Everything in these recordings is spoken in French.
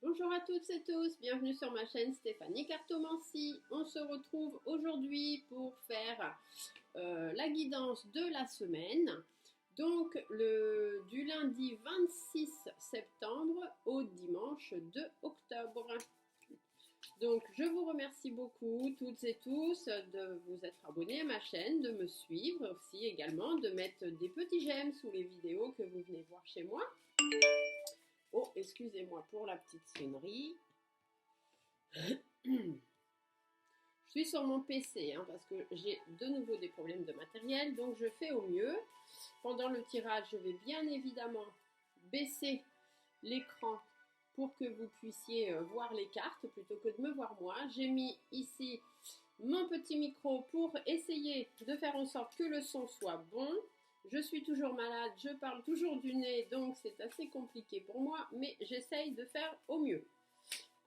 Bonjour à toutes et tous, bienvenue sur ma chaîne Stéphanie Cartomancie. On se retrouve aujourd'hui pour faire la guidance de la semaine. Donc du lundi 26 septembre au dimanche 2 octobre. Donc je vous remercie beaucoup toutes et tous de vous être abonnés à ma chaîne, de me suivre aussi également, de mettre des petits j'aime sous les vidéos que vous venez voir chez moi. Oh, excusez-moi pour la petite sonnerie. Je suis sur mon PC parce que j'ai de nouveau des problèmes de matériel, donc je fais au mieux. Pendant le tirage, je vais bien évidemment baisser l'écran pour que vous puissiez voir les cartes plutôt que de me voir moi. J'ai mis ici mon petit micro pour essayer de faire en sorte que le son soit bon. Je suis toujours malade, je parle toujours du nez, donc c'est assez compliqué pour moi, mais j'essaye de faire au mieux.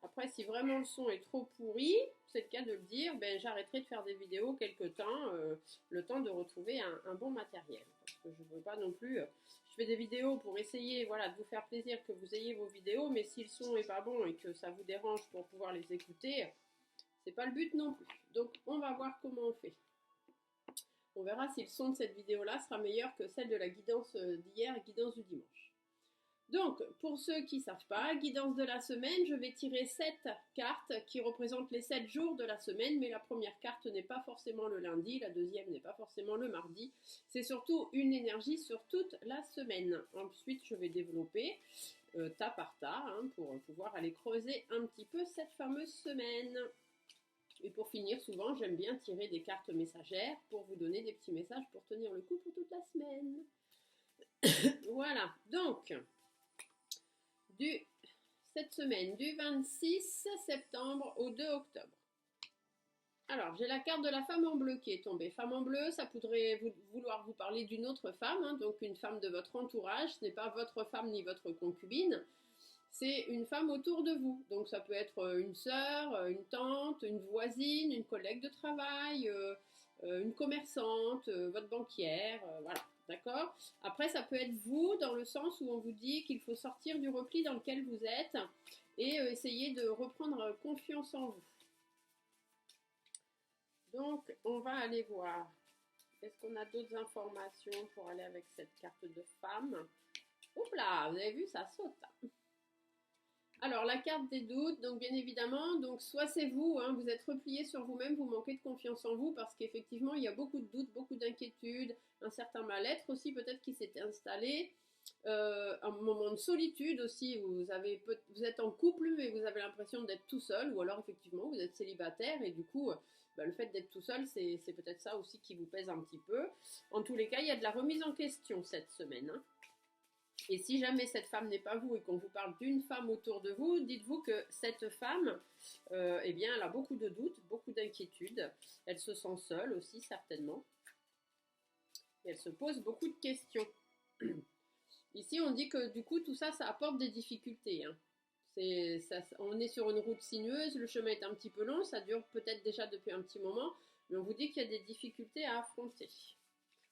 Après, si vraiment le son est trop pourri, c'est le cas de le dire, ben, j'arrêterai de faire des vidéos quelque temps, le temps de retrouver un bon matériel. Parce que je ne veux pas non plus... je fais des vidéos pour essayer voilà, de vous faire plaisir que vous ayez vos vidéos, mais si le son n'est pas bon et que ça vous dérange pour pouvoir les écouter, c'est pas le but non plus. Donc, on va voir comment on fait. On verra si le son de cette vidéo-là sera meilleur que celle de la guidance d'hier et guidance du dimanche. Donc, pour ceux qui ne savent pas, guidance de la semaine, je vais tirer 7 cartes qui représentent les 7 jours de la semaine, mais la première carte n'est pas forcément le lundi, la deuxième n'est pas forcément le mardi. C'est surtout une énergie sur toute la semaine. Ensuite, je vais développer tas par tas pour pouvoir aller creuser un petit peu cette fameuse semaine. Et pour finir, souvent, j'aime bien tirer des cartes messagères pour vous donner des petits messages pour tenir le coup pour toute la semaine. Voilà, donc... cette semaine du 26 septembre au 2 octobre. Alors, j'ai la carte de la femme en bleu qui est tombée. Femme en bleu, ça pourrait vouloir vous parler d'une autre femme, donc une femme de votre entourage. Ce n'est pas votre femme ni votre concubine, c'est une femme autour de vous. Donc, ça peut être une sœur, une tante, une voisine, une collègue de travail, une commerçante, votre banquière, voilà. D'accord? Après, ça peut être vous dans le sens où on vous dit qu'il faut sortir du repli dans lequel vous êtes et essayer de reprendre confiance en vous. Donc, on va aller voir. Est-ce qu'on a d'autres informations pour aller avec cette carte de femme? Oups là, vous avez vu, ça saute. Alors, la carte des doutes, donc bien évidemment, donc soit c'est vous, vous êtes replié sur vous-même, vous manquez de confiance en vous parce qu'effectivement, il y a beaucoup de doutes, beaucoup d'inquiétudes, un certain mal-être aussi peut-être qui s'est installé, un moment de solitude aussi, vous êtes en couple mais vous avez l'impression d'être tout seul ou alors effectivement vous êtes célibataire et du coup, le fait d'être tout seul, c'est peut-être ça aussi qui vous pèse un petit peu. En tous les cas, il y a de la remise en question cette semaine. Et si jamais cette femme n'est pas vous et qu'on vous parle d'une femme autour de vous, dites-vous que cette femme, eh bien, elle a beaucoup de doutes, beaucoup d'inquiétudes. Elle se sent seule aussi, certainement. Et elle se pose beaucoup de questions. Ici, on dit que du coup, tout ça, ça apporte des difficultés. On est sur une route sinueuse, le chemin est un petit peu long, ça dure peut-être déjà depuis un petit moment, mais on vous dit qu'il y a des difficultés à affronter.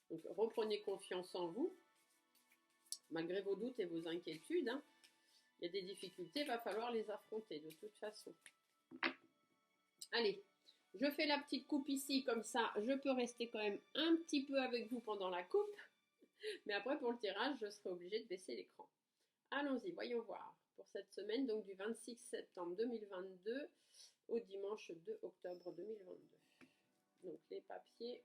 Donc, reprenez confiance en vous. Malgré vos doutes et vos inquiétudes, il y a des difficultés, il va falloir les affronter de toute façon. Allez, je fais la petite coupe ici, comme ça je peux rester quand même un petit peu avec vous pendant la coupe, mais après pour le tirage, je serai obligée de baisser l'écran. Allons-y, voyons voir. Pour cette semaine, donc du 26 septembre 2022 au dimanche 2 octobre 2022. Donc les papiers.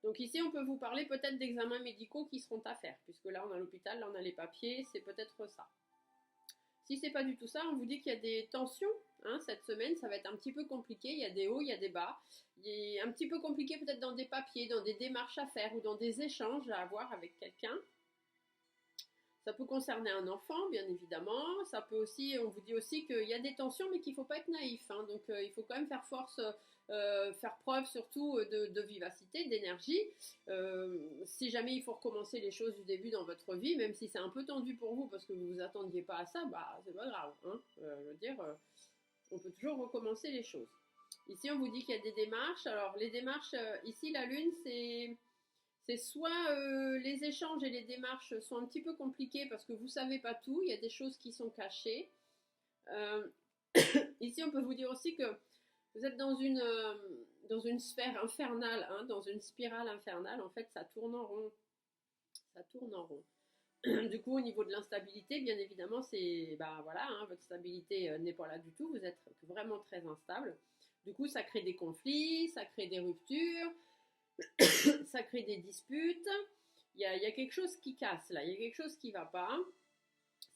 Donc ici, on peut vous parler peut-être d'examens médicaux qui seront à faire, puisque là, on a l'hôpital, là, on a les papiers, c'est peut-être ça. Si c'est pas du tout ça, on vous dit qu'il y a des tensions cette semaine, ça va être un petit peu compliqué, il y a des hauts, il y a des bas. Il est un petit peu compliqué peut-être dans des papiers, dans des démarches à faire ou dans des échanges à avoir avec quelqu'un. Ça peut concerner un enfant, bien évidemment. Ça peut aussi, on vous dit aussi qu'il y a des tensions, mais qu'il ne faut pas être naïf. Donc, il faut quand même faire force, faire preuve surtout de vivacité, d'énergie. Si jamais il faut recommencer les choses du début dans votre vie, même si c'est un peu tendu pour vous parce que vous vous attendiez pas à ça, bah c'est pas grave. Je veux dire, on peut toujours recommencer les choses. Ici, on vous dit qu'il y a des démarches. Alors, les démarches, ici, la lune, c'est soit les échanges et les démarches sont un petit peu compliqués parce que vous ne savez pas tout, il y a des choses qui sont cachées. Euh, Ici, on peut vous dire aussi que vous êtes dans une sphère infernale, hein, dans une spirale infernale. En fait, ça tourne en rond. Ça tourne en rond. Du coup, au niveau de l'instabilité, bien évidemment, c'est, bah voilà, hein, votre stabilité n'est pas là du tout. Vous êtes vraiment très instable. Du coup, ça crée des conflits, ça crée des ruptures, ça crée des disputes. Il y a quelque chose qui casse là, il y a quelque chose qui ne va pas.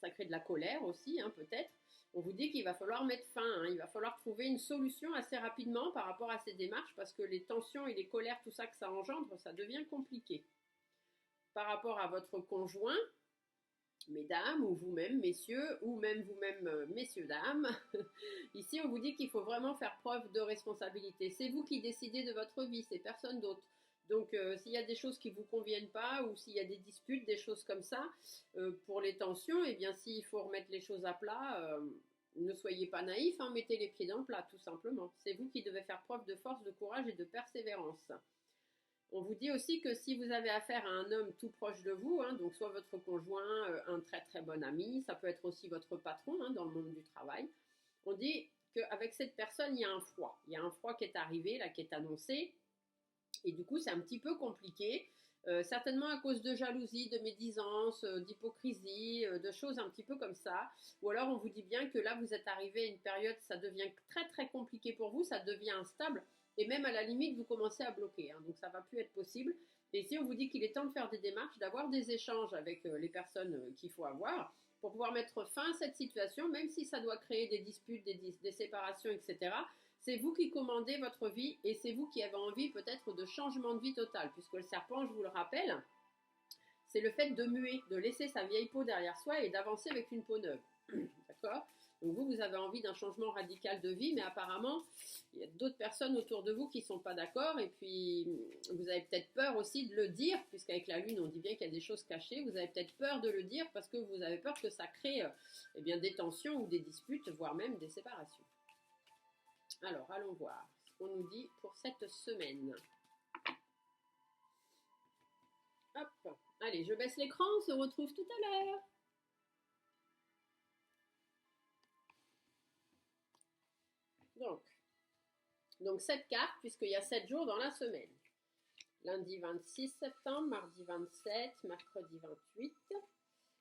Ça crée de la colère aussi, hein, peut-être. On vous dit qu'il va falloir mettre fin, hein, il va falloir trouver une solution assez rapidement par rapport à ces démarches parce que les tensions et les colères, tout ça que ça engendre, ça devient compliqué. Par rapport à votre conjoint, mesdames, ou vous-même, messieurs, ou même vous-même, messieurs, dames, ici on vous dit qu'il faut vraiment faire preuve de responsabilité. C'est vous qui décidez de votre vie, c'est personne d'autre. Donc s'il y a des choses qui ne vous conviennent pas ou s'il y a des disputes, des choses comme ça, pour les tensions, eh bien s'il faut remettre les choses à plat, ne soyez pas naïfs, hein, mettez les pieds dans le plat tout simplement. C'est vous qui devez faire preuve de force, de courage et de persévérance. On vous dit aussi que si vous avez affaire à un homme tout proche de vous, hein, donc soit votre conjoint, un très très bon ami, ça peut être aussi votre patron, hein, dans le monde du travail, on dit qu'avec cette personne, il y a un froid. Il y a un froid qui est arrivé, là, qui est annoncé, et du coup, c'est un petit peu compliqué, certainement à cause de jalousie, de médisance, d'hypocrisie, de choses un petit peu comme ça. Ou alors, on vous dit bien que là, vous êtes arrivé à une période, ça devient très très compliqué pour vous, ça devient instable, et même à la limite, vous commencez à bloquer. Hein, donc, ça ne va plus être possible. Et ici, on vous dit qu'il est temps de faire des démarches, d'avoir des échanges avec les personnes qu'il faut avoir pour pouvoir mettre fin à cette situation, même si ça doit créer des disputes, des séparations, etc. C'est vous qui commandez votre vie et c'est vous qui avez envie peut-être de changement de vie total, puisque le serpent, je vous le rappelle, c'est le fait de muer, de laisser sa vieille peau derrière soi et d'avancer avec une peau neuve. D'accord? Donc vous avez envie d'un changement radical de vie, mais apparemment, il y a d'autres personnes autour de vous qui ne sont pas d'accord, et puis vous avez peut-être peur aussi de le dire, puisqu'avec la Lune, on dit bien qu'il y a des choses cachées, vous avez peut-être peur de le dire parce que vous avez peur que ça crée eh bien, des tensions ou des disputes, voire même des séparations. Alors, allons voir ce qu'on nous dit pour cette semaine. Hop, allez, je baisse l'écran, on se retrouve tout à l'heure. Donc 7 cartes, puisqu'il y a 7 jours dans la semaine. Lundi 26 septembre, mardi 27, mercredi 28,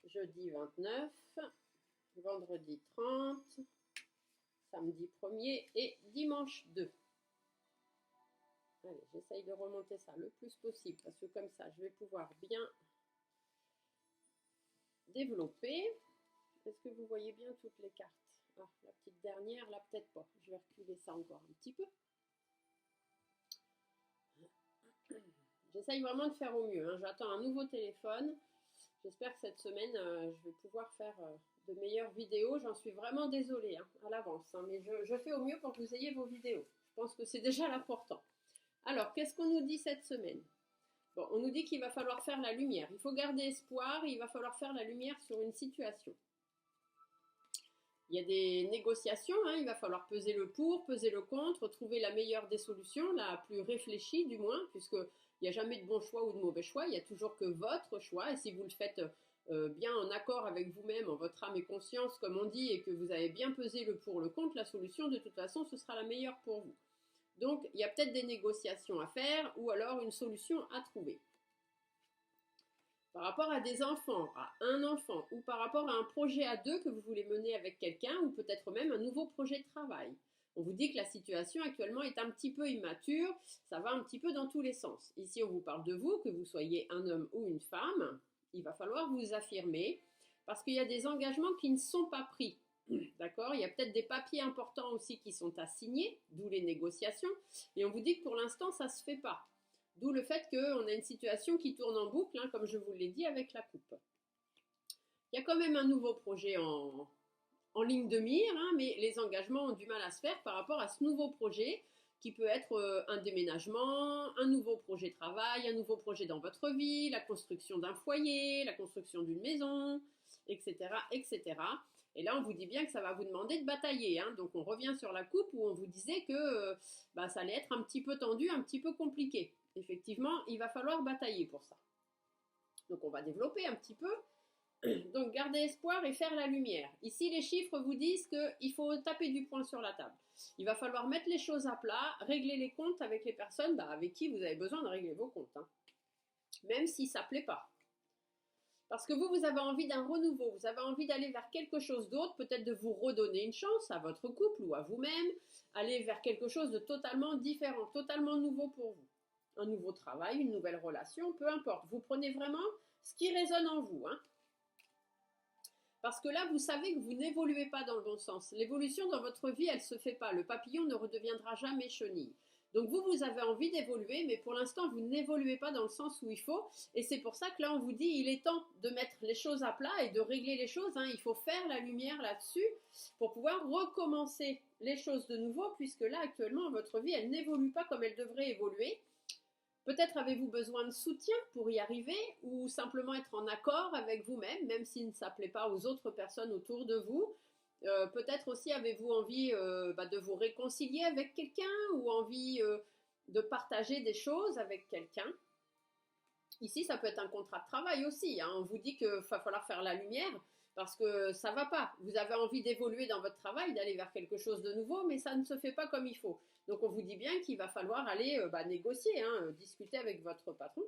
jeudi 29, vendredi 30, samedi 1er et dimanche 2. Allez, j'essaye de remonter ça le plus possible parce que comme ça, je vais pouvoir bien développer. Est-ce que vous voyez bien toutes les cartes? Ah, la petite dernière, là peut-être pas. Je vais reculer ça encore un petit peu. J'essaye vraiment de faire au mieux. Hein. J'attends un nouveau téléphone. J'espère que cette semaine, je vais pouvoir faire de meilleures vidéos. J'en suis vraiment désolée hein, à l'avance. Hein, mais je fais au mieux pour que vous ayez vos vidéos. Je pense que c'est déjà l'important. Alors, qu'est-ce qu'on nous dit cette semaine? Bon, on nous dit qu'il va falloir faire la lumière. Il faut garder espoir et il va falloir faire la lumière sur une situation. Il y a des négociations, hein, il va falloir peser le pour, peser le contre, trouver la meilleure des solutions, la plus réfléchie du moins, puisqu'il n'y a jamais de bon choix ou de mauvais choix, il n'y a toujours que votre choix, et si vous le faites bien en accord avec vous-même, en votre âme et conscience, comme on dit, et que vous avez bien pesé le pour, le contre, la solution, de toute façon, ce sera la meilleure pour vous. Donc, il y a peut-être des négociations à faire, ou alors une solution à trouver. Par rapport à des enfants, à un enfant, ou par rapport à un projet à deux que vous voulez mener avec quelqu'un, ou peut-être même un nouveau projet de travail. On vous dit que la situation actuellement est un petit peu immature, ça va un petit peu dans tous les sens. Ici, on vous parle de vous, que vous soyez un homme ou une femme, il va falloir vous affirmer, parce qu'il y a des engagements qui ne sont pas pris. D'accord? Il y a peut-être des papiers importants aussi qui sont à signer, d'où les négociations, et on vous dit que pour l'instant, ça ne se fait pas. D'où le fait qu'on a une situation qui tourne en boucle, hein, comme je vous l'ai dit, avec la coupe. Il y a quand même un nouveau projet en ligne de mire, hein, mais les engagements ont du mal à se faire par rapport à ce nouveau projet qui peut être un déménagement, un nouveau projet de travail, un nouveau projet dans votre vie, la construction d'un foyer, la construction d'une maison, etc., etc. Et là, on vous dit bien que ça va vous demander de batailler. Hein. Donc, on revient sur la coupe où on vous disait que ça allait être un petit peu tendu, un petit peu compliqué. Effectivement, il va falloir batailler pour ça. Donc, on va développer un petit peu. Donc, garder espoir et faire la lumière. Ici, les chiffres vous disent qu'il faut taper du poing sur la table. Il va falloir mettre les choses à plat, régler les comptes avec les personnes avec qui vous avez besoin de régler vos comptes. Hein. Même si ça ne plaît pas. Parce que vous avez envie d'un renouveau, vous avez envie d'aller vers quelque chose d'autre, peut-être de vous redonner une chance à votre couple ou à vous-même, aller vers quelque chose de totalement différent, totalement nouveau pour vous. Un nouveau travail, une nouvelle relation, peu importe. Vous prenez vraiment ce qui résonne en vous. Hein. Parce que là, vous savez que vous n'évoluez pas dans le bon sens. L'évolution dans votre vie, elle ne se fait pas. Le papillon ne redeviendra jamais chenille. Donc vous avez envie d'évoluer, mais pour l'instant, vous n'évoluez pas dans le sens où il faut. Et c'est pour ça que là, on vous dit, il est temps de mettre les choses à plat et de régler les choses. Hein. Il faut faire la lumière là-dessus pour pouvoir recommencer les choses de nouveau, puisque là, actuellement, votre vie, elle n'évolue pas comme elle devrait évoluer. Peut-être avez-vous besoin de soutien pour y arriver ou simplement être en accord avec vous-même, même s'il ne plaît pas aux autres personnes autour de vous. Peut-être aussi avez-vous envie de vous réconcilier avec quelqu'un ou envie de partager des choses avec quelqu'un. Ici, ça peut être un contrat de travail aussi. Hein. On vous dit qu'il va falloir faire la lumière parce que ça ne va pas. Vous avez envie d'évoluer dans votre travail, d'aller vers quelque chose de nouveau, mais ça ne se fait pas comme il faut. Donc, on vous dit bien qu'il va falloir aller négocier, hein, discuter avec votre patron.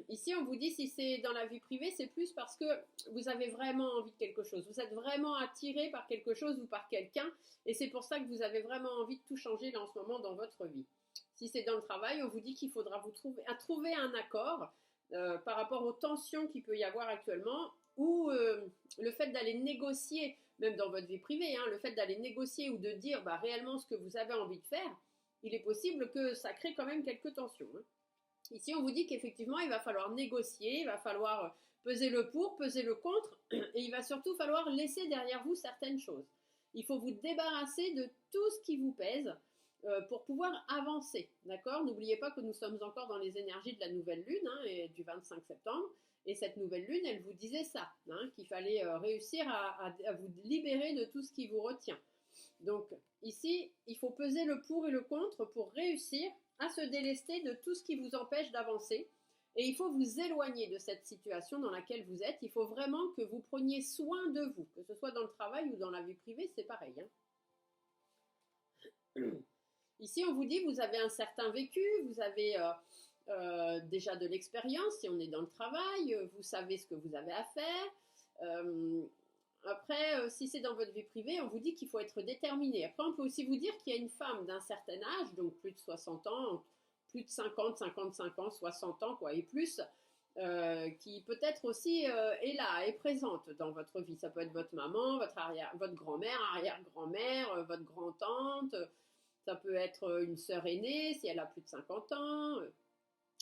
Ici, on vous dit si c'est dans la vie privée, c'est plus parce que vous avez vraiment envie de quelque chose. Vous êtes vraiment attiré par quelque chose ou par quelqu'un et c'est pour ça que vous avez vraiment envie de tout changer là, en ce moment dans votre vie. Si c'est dans le travail, on vous dit qu'il faudra vous trouver un accord par rapport aux tensions qu'il peut y avoir actuellement ou le fait d'aller négocier, même dans votre vie privée, hein, le fait d'aller négocier ou de dire réellement ce que vous avez envie de faire, il est possible que ça crée quand même quelques tensions. Hein. Ici, on vous dit qu'effectivement, il va falloir négocier, il va falloir peser le pour, peser le contre, et il va surtout falloir laisser derrière vous certaines choses. Il faut vous débarrasser de tout ce qui vous pèse pour pouvoir avancer, d'accord? N'oubliez pas que nous sommes encore dans les énergies de la nouvelle lune, hein, et du 25 septembre, et cette nouvelle lune, elle vous disait ça, hein, qu'il fallait réussir à vous libérer de tout ce qui vous retient. Donc ici, il faut peser le pour et le contre pour réussir à se délester de tout ce qui vous empêche d'avancer. Et il faut vous éloigner de cette situation dans laquelle vous êtes. Il faut vraiment que vous preniez soin de vous, que ce soit dans le travail ou dans la vie privée, c'est pareil. Hein. Ici, on vous dit, vous avez un certain vécu, vous avez déjà de l'expérience, si on est dans le travail, vous savez ce que vous avez à faire. Après, si c'est dans votre vie privée, on vous dit qu'il faut être déterminé. Après, on peut aussi vous dire qu'il y a une femme d'un certain âge, donc plus de 60 ans, plus de 50, 55 ans, 60 ans, quoi, et plus, qui peut-être aussi est là, est présente dans votre vie. Ça peut être votre maman, votre grand-mère, arrière-grand-mère, votre grand-tante. Ça peut être une sœur aînée, si elle a plus de 50 ans.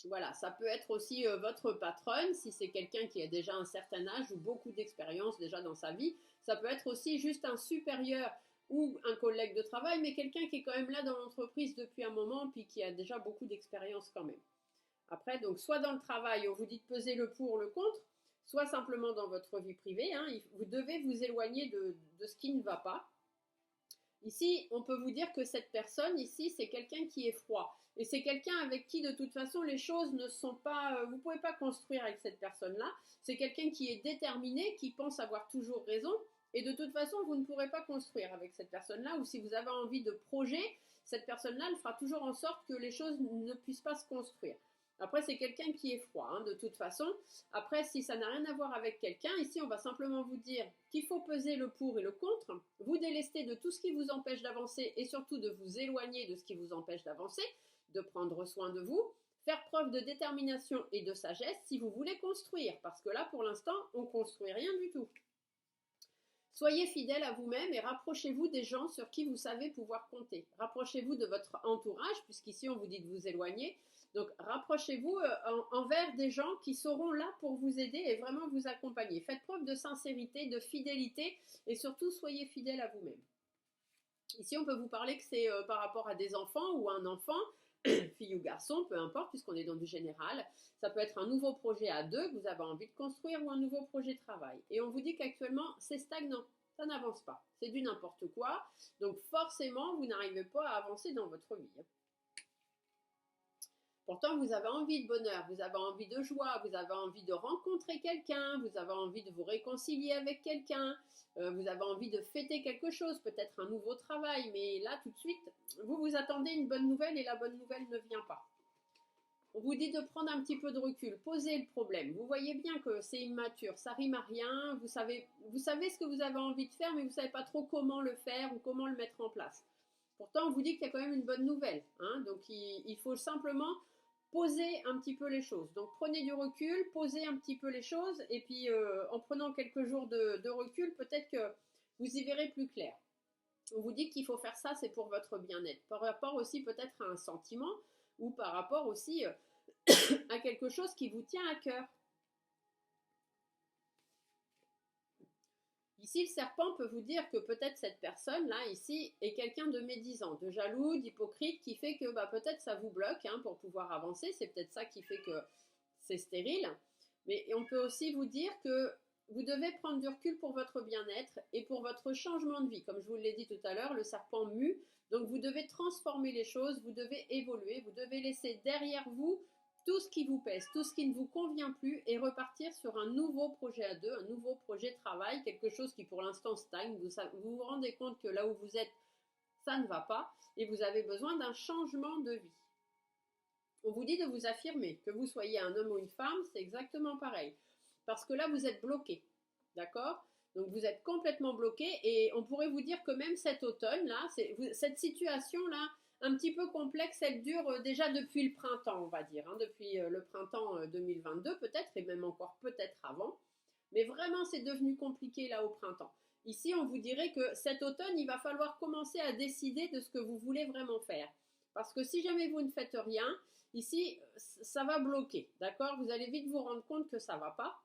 Voilà, ça peut être aussi votre patronne, si c'est quelqu'un qui a déjà un certain âge ou beaucoup d'expérience déjà dans sa vie. Ça peut être aussi juste un supérieur ou un collègue de travail, mais quelqu'un qui est quand même là dans l'entreprise depuis un moment, puis qui a déjà beaucoup d'expérience quand même. Après, donc, soit dans le travail, on vous dit de peser le pour, le contre, soit simplement dans votre vie privée. Hein, vous devez vous éloigner de ce qui ne va pas. Ici, on peut vous dire que cette personne, ici, c'est quelqu'un qui est froid. Et c'est quelqu'un avec qui, de toute façon, les choses ne sont pas... vous ne pouvez pas construire avec cette personne-là. C'est quelqu'un qui est déterminé, qui pense avoir toujours raison. Et de toute façon, vous ne pourrez pas construire avec cette personne-là. Ou si vous avez envie de projet, cette personne-là, elle fera toujours en sorte que les choses ne puissent pas se construire. Après, c'est quelqu'un qui est froid, hein, de toute façon. Après, si ça n'a rien à voir avec quelqu'un, ici, on va simplement vous dire qu'il faut peser le pour et le contre, vous délester de tout ce qui vous empêche d'avancer et surtout de vous éloigner de ce qui vous empêche d'avancer, de prendre soin de vous, faire preuve de détermination et de sagesse si vous voulez construire, parce que là, pour l'instant, on ne construit rien du tout. Soyez fidèle à vous-même et rapprochez-vous des gens sur qui vous savez pouvoir compter. Rapprochez-vous de votre entourage, puisqu'ici, on vous dit de vous éloigner. Donc, rapprochez-vous envers des gens qui seront là pour vous aider et vraiment vous accompagner. Faites preuve de sincérité, de fidélité et surtout, soyez fidèle à vous-même. Ici, on peut vous parler que c'est par rapport à des enfants ou un enfant, fille ou garçon, peu importe, puisqu'on est dans du général. Ça peut être un nouveau projet à deux que vous avez envie de construire ou un nouveau projet de travail. Et on vous dit qu'actuellement, c'est stagnant. Ça n'avance pas. C'est du n'importe quoi. Donc, forcément, vous n'arrivez pas à avancer dans votre vie. Pourtant, vous avez envie de bonheur, vous avez envie de joie, vous avez envie de rencontrer quelqu'un, vous avez envie de vous réconcilier avec quelqu'un, vous avez envie de fêter quelque chose, peut-être un nouveau travail, mais là, tout de suite, vous vous attendez une bonne nouvelle et la bonne nouvelle ne vient pas. On vous dit de prendre un petit peu de recul, posez le problème. Vous voyez bien que c'est immature, ça rime à rien, vous savez ce que vous avez envie de faire, mais vous ne savez pas trop comment le faire ou comment le mettre en place. Pourtant, on vous dit qu'il y a quand même une bonne nouvelle, hein, donc il faut simplement poser un petit peu les choses. Donc prenez du recul, posez un petit peu les choses, et puis en prenant quelques jours de recul, peut-être que vous y verrez plus clair. On vous dit qu'il faut faire ça, c'est pour votre bien-être. Par rapport aussi peut-être à un sentiment, ou par rapport aussi à quelque chose qui vous tient à cœur. Ici, le serpent peut vous dire que peut-être cette personne-là, ici, est quelqu'un de médisant, de jaloux, d'hypocrite, qui fait que peut-être ça vous bloque hein, pour pouvoir avancer. C'est peut-être ça qui fait que c'est stérile. Mais on peut aussi vous dire que vous devez prendre du recul pour votre bien-être et pour votre changement de vie. Comme je vous l'ai dit tout à l'heure, le serpent mue. Donc vous devez transformer les choses, vous devez évoluer, vous devez laisser derrière vous tout ce qui vous pèse, tout ce qui ne vous convient plus et repartir sur un nouveau projet à deux, un nouveau projet de travail, quelque chose qui pour l'instant stagne. Vous vous rendez compte que là où vous êtes, ça ne va pas et vous avez besoin d'un changement de vie. On vous dit de vous affirmer, que vous soyez un homme ou une femme, c'est exactement pareil. Parce que là, vous êtes bloqué, d'accord? Donc vous êtes complètement bloqué et on pourrait vous dire que même cet automne-là, cette situation-là, un petit peu complexe, elle dure déjà depuis le printemps, on va dire, hein, depuis le printemps 2022 peut-être, et même encore peut-être avant. Mais vraiment, c'est devenu compliqué là au printemps. Ici, on vous dirait que cet automne, il va falloir commencer à décider de ce que vous voulez vraiment faire. Parce que si jamais vous ne faites rien, ici, ça va bloquer, d'accord? Vous allez vite vous rendre compte que ça ne va pas.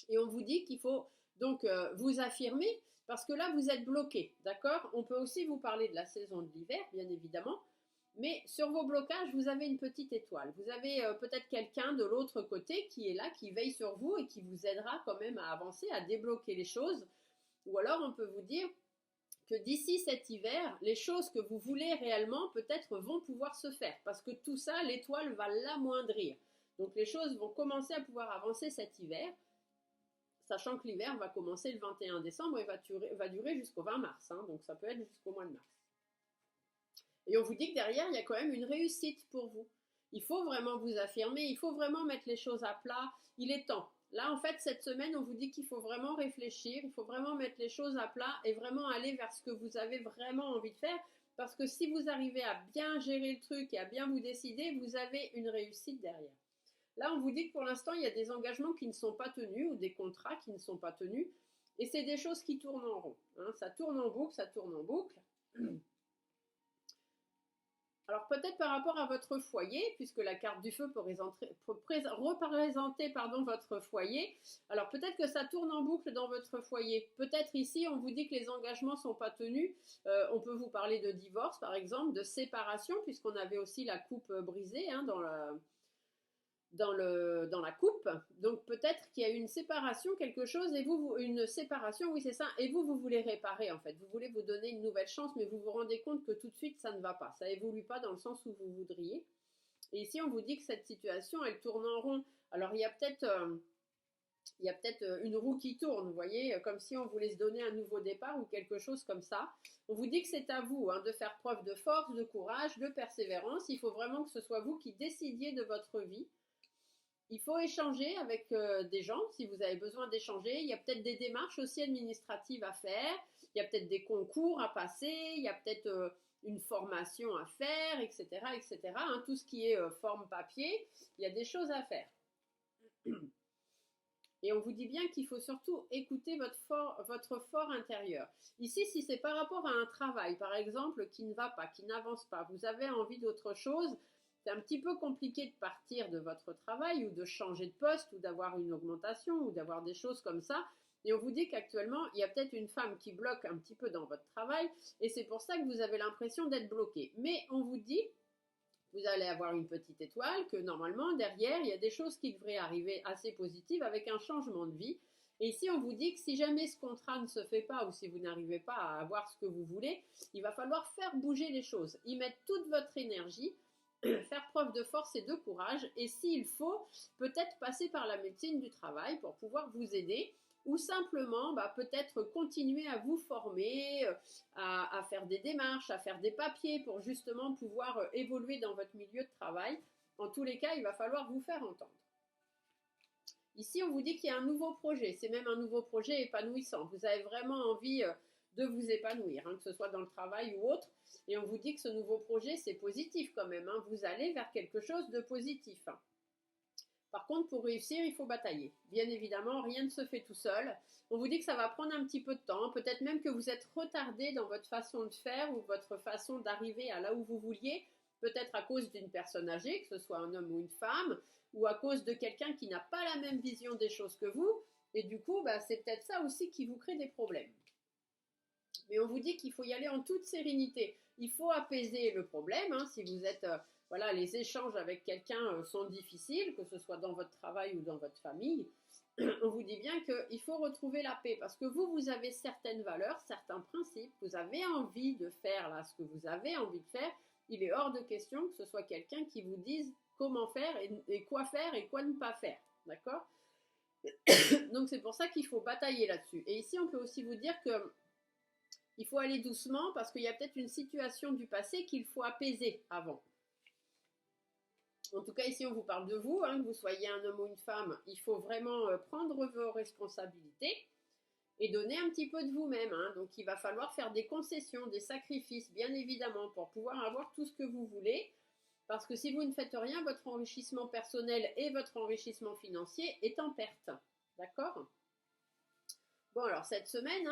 Et on vous dit qu'il faut donc vous affirmer parce que là, vous êtes bloqué, d'accord? On peut aussi vous parler de la saison de l'hiver, bien évidemment. Mais sur vos blocages, vous avez une petite étoile. Vous avez peut-être quelqu'un de l'autre côté qui est là, qui veille sur vous et qui vous aidera quand même à avancer, à débloquer les choses. Ou alors, on peut vous dire que d'ici cet hiver, les choses que vous voulez réellement peut-être vont pouvoir se faire. Parce que tout ça, l'étoile va l'amoindrir. Donc les choses vont commencer à pouvoir avancer cet hiver, sachant que l'hiver va commencer le 21 décembre et va durer jusqu'au 20 mars. Hein, donc ça peut être jusqu'au mois de mars. Et on vous dit que derrière, il y a quand même une réussite pour vous. Il faut vraiment vous affirmer, il faut vraiment mettre les choses à plat. Il est temps. Là, en fait, cette semaine, on vous dit qu'il faut vraiment réfléchir, il faut vraiment mettre les choses à plat et vraiment aller vers ce que vous avez vraiment envie de faire. Parce que si vous arrivez à bien gérer le truc et à bien vous décider, vous avez une réussite derrière. Là, on vous dit que pour l'instant, il y a des engagements qui ne sont pas tenus ou des contrats qui ne sont pas tenus. Et c'est des choses qui tournent en rond. Hein. Ça tourne en boucle, ça tourne en boucle. Alors peut-être par rapport à votre foyer, puisque la carte du feu peut représenter votre foyer. Alors peut-être que ça tourne en boucle dans votre foyer. Peut-être ici, on vous dit que les engagements ne sont pas tenus. On peut vous parler de divorce, par exemple, de séparation, puisqu'on avait aussi la coupe brisée hein, dans la coupe. Donc peut-être qu'il y a une séparation, quelque chose, et une séparation, oui c'est ça, et vous voulez réparer en fait. Vous voulez vous donner une nouvelle chance, mais vous vous rendez compte que tout de suite ça ne va pas. Ça évolue pas dans le sens où vous voudriez. Et ici on vous dit que cette situation, elle tourne en rond. Alors il y a peut-être une roue qui tourne, vous voyez, comme si on voulait se donner un nouveau départ ou quelque chose comme ça. On vous dit que c'est à vous hein, de faire preuve de force, de courage, de persévérance. Il faut vraiment que ce soit vous qui décidiez de votre vie. Il faut échanger avec des gens si vous avez besoin d'échanger. Il y a peut-être des démarches aussi administratives à faire. Il y a peut-être des concours à passer. Il y a peut-être une formation à faire, etc. etc. Hein, tout ce qui est forme papier, il y a des choses à faire. Et on vous dit bien qu'il faut surtout écouter votre fort intérieur. Ici, si c'est par rapport à un travail, par exemple, qui ne va pas, qui n'avance pas, vous avez envie d'autre chose, c'est un petit peu compliqué de partir de votre travail ou de changer de poste ou d'avoir une augmentation ou d'avoir des choses comme ça. Et on vous dit qu'actuellement, il y a peut-être une femme qui bloque un petit peu dans votre travail et c'est pour ça que vous avez l'impression d'être bloqué. Mais on vous dit, vous allez avoir une petite étoile, que normalement, derrière, il y a des choses qui devraient arriver assez positives avec un changement de vie. Et ici, on vous dit que si jamais ce contrat ne se fait pas ou si vous n'arrivez pas à avoir ce que vous voulez, il va falloir faire bouger les choses, y mettre toute votre énergie faire preuve de force et de courage, et s'il faut, peut-être passer par la médecine du travail pour pouvoir vous aider, ou simplement peut-être continuer à vous former, à faire des démarches, à faire des papiers pour justement pouvoir évoluer dans votre milieu de travail. En tous les cas, il va falloir vous faire entendre. Ici, on vous dit qu'il y a un nouveau projet, c'est même un nouveau projet épanouissant. Vous avez vraiment envie de vous épanouir, hein, que ce soit dans le travail ou autre. Et on vous dit que ce nouveau projet, c'est positif quand même. Hein. Vous allez vers quelque chose de positif. Hein. Par contre, pour réussir, il faut batailler. Bien évidemment, rien ne se fait tout seul. On vous dit que ça va prendre un petit peu de temps. Peut-être même que vous êtes retardé dans votre façon de faire ou votre façon d'arriver à là où vous vouliez. Peut-être à cause d'une personne âgée, que ce soit un homme ou une femme, ou à cause de quelqu'un qui n'a pas la même vision des choses que vous. Et du coup, c'est peut-être ça aussi qui vous crée des problèmes. Mais on vous dit qu'il faut y aller en toute sérénité. Il faut apaiser le problème. Hein, si vous êtes, voilà, les échanges avec quelqu'un sont difficiles, que ce soit dans votre travail ou dans votre famille. On vous dit bien qu'il faut retrouver la paix parce que vous avez certaines valeurs, certains principes. Vous avez envie de faire là ce que vous avez envie de faire. Il est hors de question que ce soit quelqu'un qui vous dise comment faire et quoi faire et quoi ne pas faire. D'accord? Donc c'est pour ça qu'il faut batailler là-dessus. Et ici, on peut aussi vous dire que il faut aller doucement parce qu'il y a peut-être une situation du passé qu'il faut apaiser avant. En tout cas, ici, on vous parle de vous, hein, que vous soyez un homme ou une femme. Il faut vraiment prendre vos responsabilités et donner un petit peu de vous-même. Hein. Donc, il va falloir faire des concessions, des sacrifices, bien évidemment, pour pouvoir avoir tout ce que vous voulez. Parce que si vous ne faites rien, votre enrichissement personnel et votre enrichissement financier est en perte. D'accord? Bon, alors, cette semaine,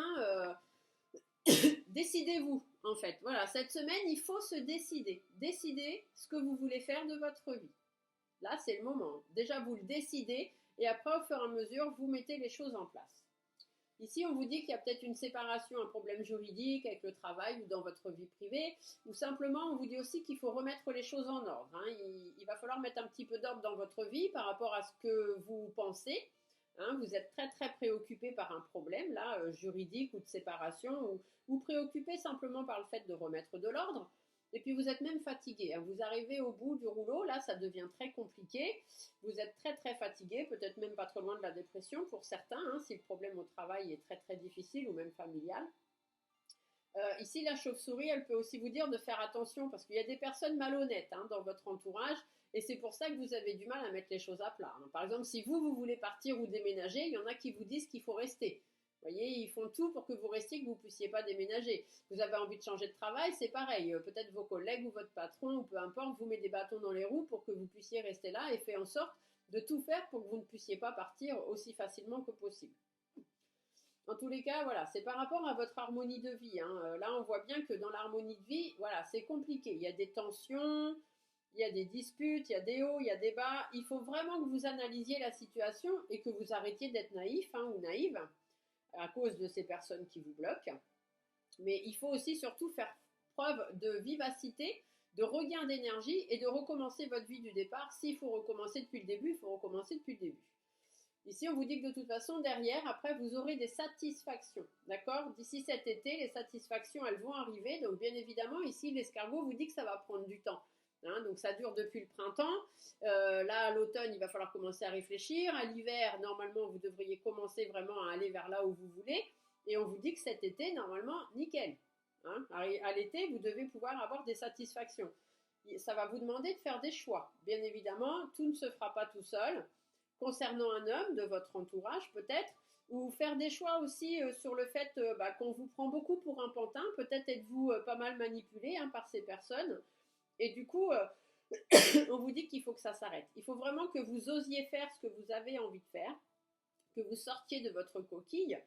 décidez-vous, en fait. Voilà, cette semaine, il faut se décider. Décidez ce que vous voulez faire de votre vie. Là, c'est le moment. Déjà, vous le décidez et après, au fur et à mesure, vous mettez les choses en place. Ici, on vous dit qu'il y a peut-être une séparation, un problème juridique avec le travail ou dans votre vie privée, ou simplement, on vous dit aussi qu'il faut remettre les choses en ordre. Hein. Il va falloir mettre un petit peu d'ordre dans votre vie par rapport à ce que vous pensez. Hein, vous êtes très très préoccupé par un problème là, juridique ou de séparation, ou préoccupé simplement par le fait de remettre de l'ordre. Et puis vous êtes même fatigué. Hein. Vous arrivez au bout du rouleau, là ça devient très compliqué. Vous êtes très très fatigué, peut-être même pas trop loin de la dépression pour certains, hein, si le problème au travail est très très difficile ou même familial. Ici, la chauve-souris, elle peut aussi vous dire de faire attention parce qu'il y a des personnes malhonnêtes hein, dans votre entourage et c'est pour ça que vous avez du mal à mettre les choses à plat. Hein. Par exemple, si vous voulez partir ou déménager, il y en a qui vous disent qu'il faut rester. Vous voyez, ils font tout pour que vous restiez, que vous ne puissiez pas déménager. Vous avez envie de changer de travail, c'est pareil. Peut-être vos collègues ou votre patron ou peu importe vous met des bâtons dans les roues pour que vous puissiez rester là et fait en sorte de tout faire pour que vous ne puissiez pas partir aussi facilement que possible. En tous les cas, voilà, c'est par rapport à votre harmonie de vie. Hein. Là, on voit bien que dans l'harmonie de vie, voilà, c'est compliqué. Il y a des tensions, il y a des disputes, il y a des hauts, il y a des bas. Il faut vraiment que vous analysiez la situation et que vous arrêtiez d'être naïf hein, ou naïve à cause de ces personnes qui vous bloquent. Mais il faut aussi surtout faire preuve de vivacité, de regain d'énergie et de recommencer votre vie du départ. S'il faut recommencer depuis le début, il faut recommencer depuis le début. Ici, on vous dit que de toute façon, derrière, après, vous aurez des satisfactions. D'accord? D'ici cet été, les satisfactions, elles vont arriver. Donc, bien évidemment, ici, l'escargot vous dit que ça va prendre du temps. Hein, donc, ça dure depuis le printemps. Là, à l'automne, il va falloir commencer à réfléchir. À l'hiver, normalement, vous devriez commencer vraiment à aller vers là où vous voulez. Et on vous dit que cet été, normalement, nickel. Hein, à l'été, vous devez pouvoir avoir des satisfactions. Ça va vous demander de faire des choix. Bien évidemment, tout ne se fera pas tout seul. Concernant un homme de votre entourage peut-être, ou faire des choix aussi sur le fait qu'on vous prend beaucoup pour un pantin, peut-être êtes-vous pas mal manipulé hein, par ces personnes, et du coup, on vous dit qu'il faut que ça s'arrête. Il faut vraiment que vous osiez faire ce que vous avez envie de faire, que vous sortiez de votre coquille,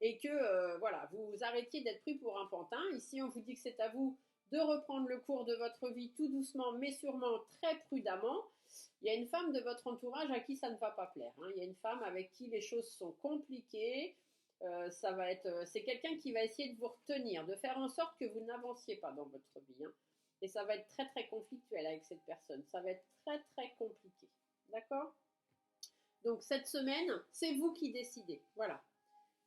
et que voilà, vous arrêtiez d'être pris pour un pantin. Ici, on vous dit que c'est à vous de reprendre le cours de votre vie tout doucement, mais sûrement très prudemment. Il y a une femme de votre entourage à qui ça ne va pas plaire. Hein. Il y a une femme avec qui les choses sont compliquées. C'est quelqu'un qui va essayer de vous retenir, de faire en sorte que vous n'avanciez pas dans votre vie. Hein. Et ça va être très très conflictuel avec cette personne. Ça va être très très compliqué. D'accord? Donc cette semaine, c'est vous qui décidez. Voilà.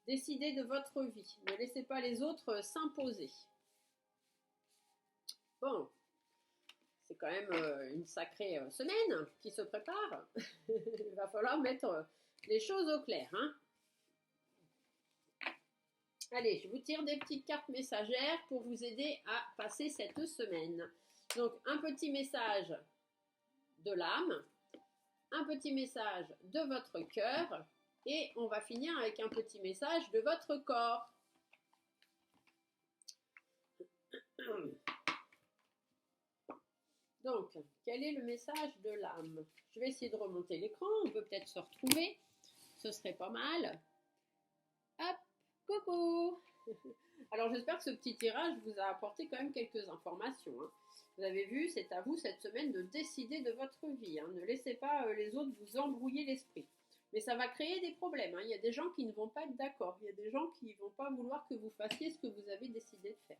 Décidez de votre vie. Ne laissez pas les autres s'imposer. Bon. c'est quand même une sacrée semaine qui se prépare. Il va falloir mettre les choses au clair, hein. Allez, je vous tire des petites cartes messagères pour vous aider à passer cette semaine. Donc, un petit message de l'âme, un petit message de votre cœur et on va finir avec un petit message de votre corps. Donc, quel est le message de l'âme? Je vais essayer de remonter l'écran, on peut peut-être se retrouver, ce serait pas mal. Hop, coucou. Alors, j'espère que ce petit tirage vous a apporté quand même quelques informations, hein. Vous avez vu, c'est à vous cette semaine de décider de votre vie, hein. Ne laissez pas les autres vous embrouiller l'esprit. Mais ça va créer des problèmes, hein. Il y a des gens qui ne vont pas être d'accord, il y a des gens qui ne vont pas vouloir que vous fassiez ce que vous avez décidé de faire.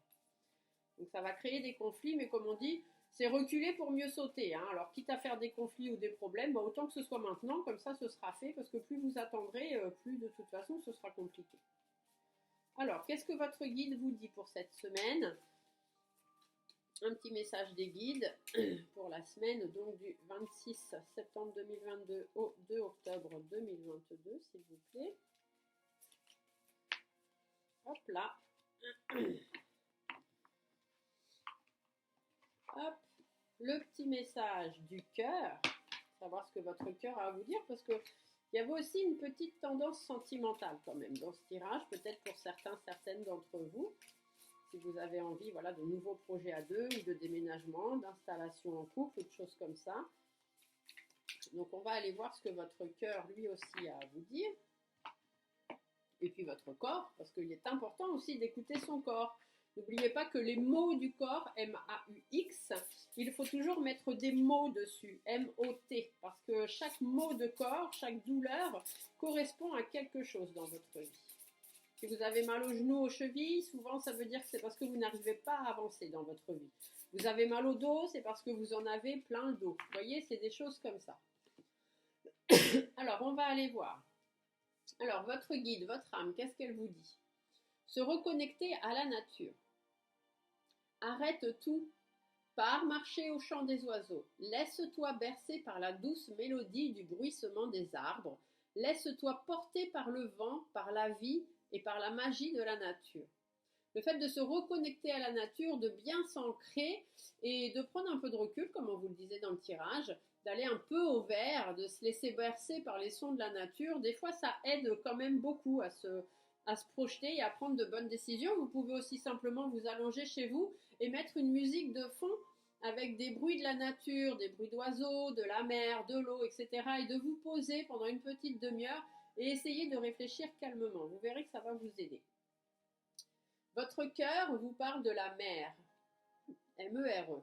Donc ça va créer des conflits, mais comme on dit, c'est reculer pour mieux sauter, hein. Alors quitte à faire des conflits ou des problèmes, bah, autant que ce soit maintenant, comme ça ce sera fait, parce que plus vous attendrez, plus de toute façon ce sera compliqué. Alors, qu'est-ce que votre guide vous dit pour cette semaine? Un petit message des guides pour la semaine donc du 26 septembre 2022 au 2 octobre 2022, s'il vous plaît. Hop là. Hop. Le petit message du cœur. Savoir ce que votre cœur a à vous dire, parce que il y avait aussi une petite tendance sentimentale quand même dans ce tirage, peut-être pour certains, certaines d'entre vous. Si vous avez envie, voilà, de nouveaux projets à deux ou de déménagement, d'installation en couple ou de choses comme ça. Donc, on va aller voir ce que votre cœur, lui aussi, a à vous dire. Et puis votre corps, parce qu'il est important aussi d'écouter son corps. N'oubliez pas que les mots du corps, M-A-U-X, il faut toujours mettre des mots dessus, M-O-T, parce que chaque mot de corps, chaque douleur correspond à quelque chose dans votre vie. Si vous avez mal aux genoux, aux chevilles, souvent ça veut dire que c'est parce que vous n'arrivez pas à avancer dans votre vie. Vous avez mal au dos, c'est parce que vous en avez plein le dos. Vous voyez, c'est des choses comme ça. Alors, on va aller voir. Alors, votre guide, votre âme, qu'est-ce qu'elle vous dit? Se reconnecter à la nature. Arrête tout. Pars marcher au chant des oiseaux. Laisse-toi bercer par la douce mélodie du bruissement des arbres. Laisse-toi porter par le vent, par la vie et par la magie de la nature. Le fait de se reconnecter à la nature, de bien s'ancrer et de prendre un peu de recul, comme on vous le disait dans le tirage, d'aller un peu au vert, de se laisser bercer par les sons de la nature, des fois ça aide quand même beaucoup à se projeter et à prendre de bonnes décisions. Vous pouvez aussi simplement vous allonger chez vous et mettre une musique de fond avec des bruits de la nature, des bruits d'oiseaux, de la mer, de l'eau, etc. et de vous poser pendant une petite demi-heure et essayer de réfléchir calmement. Vous verrez que ça va vous aider. Votre cœur vous parle de la mer, M-E-R-E.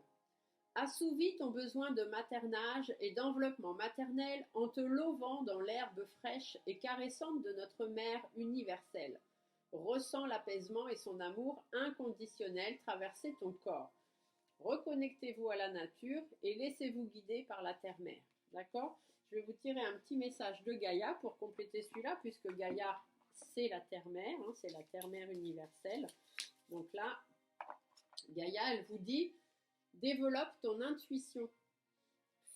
Assouvis ton besoin de maternage et d'enveloppement maternel en te lovant dans l'herbe fraîche et caressante de notre mère universelle. Ressens l'apaisement et son amour inconditionnel traverser ton corps. Reconnectez-vous à la nature et laissez-vous guider par la terre-mère. D'accord? Je vais vous tirer un petit message de Gaïa pour compléter celui-là, puisque Gaïa, c'est la terre-mère, hein, c'est la terre-mère universelle. Donc là, Gaïa, elle vous dit, développe ton intuition.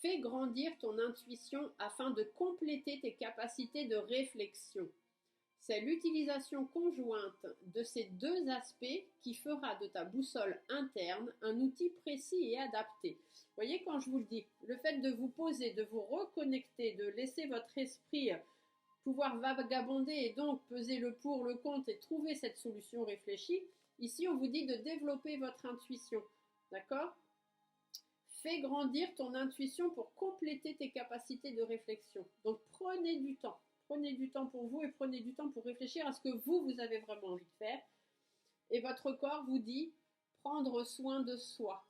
Fais grandir ton intuition afin de compléter tes capacités de réflexion. C'est l'utilisation conjointe de ces deux aspects qui fera de ta boussole interne un outil précis et adapté. Vous voyez, quand je vous le dis, le fait de vous poser, de vous reconnecter, de laisser votre esprit pouvoir vagabonder et donc peser le pour, le contre et trouver cette solution réfléchie, ici on vous dit de développer votre intuition. D'accord? Fais grandir ton intuition pour compléter tes capacités de réflexion. Donc prenez du temps. Prenez du temps pour vous et prenez du temps pour réfléchir à ce que vous avez vraiment envie de faire. Et votre corps vous dit prendre soin de soi.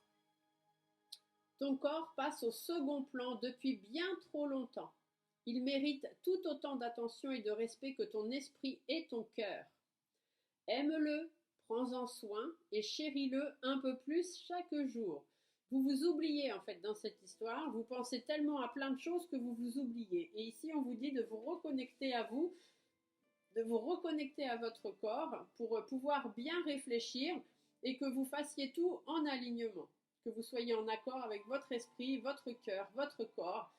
Ton corps passe au second plan depuis bien trop longtemps. Il mérite tout autant d'attention et de respect que ton esprit et ton cœur. Aime-le, prends-en soin et chéris-le un peu plus chaque jour. Vous vous oubliez en fait dans cette histoire, vous pensez tellement à plein de choses que vous vous oubliez. Et ici on vous dit de vous reconnecter à vous, de vous reconnecter à votre corps pour pouvoir bien réfléchir et que vous fassiez tout en alignement. que vous soyez en accord avec votre esprit, votre cœur, votre corps,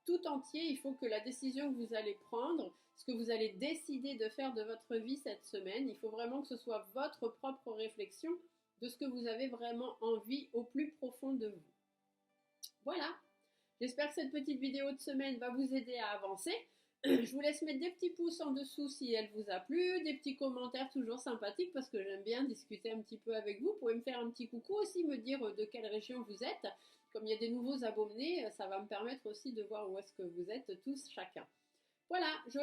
tout entier. Il faut que la décision que vous allez prendre, ce que vous allez décider de faire de votre vie cette semaine, il faut vraiment que ce soit votre propre réflexion de ce que vous avez vraiment envie au plus profond de vous. Voilà, j'espère que cette petite vidéo de semaine va vous aider à avancer. Je vous laisse mettre des petits pouces en dessous si elle vous a plu, des petits commentaires toujours sympathiques parce que j'aime bien discuter un petit peu avec vous. Vous pouvez me faire un petit coucou aussi, me dire de quelle région vous êtes. Comme il y a des nouveaux abonnés, ça va me permettre aussi de voir où est-ce que vous êtes tous chacun. Voilà, je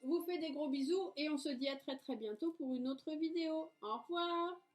vous fais des gros bisous et on se dit à très très bientôt pour une autre vidéo. Au revoir!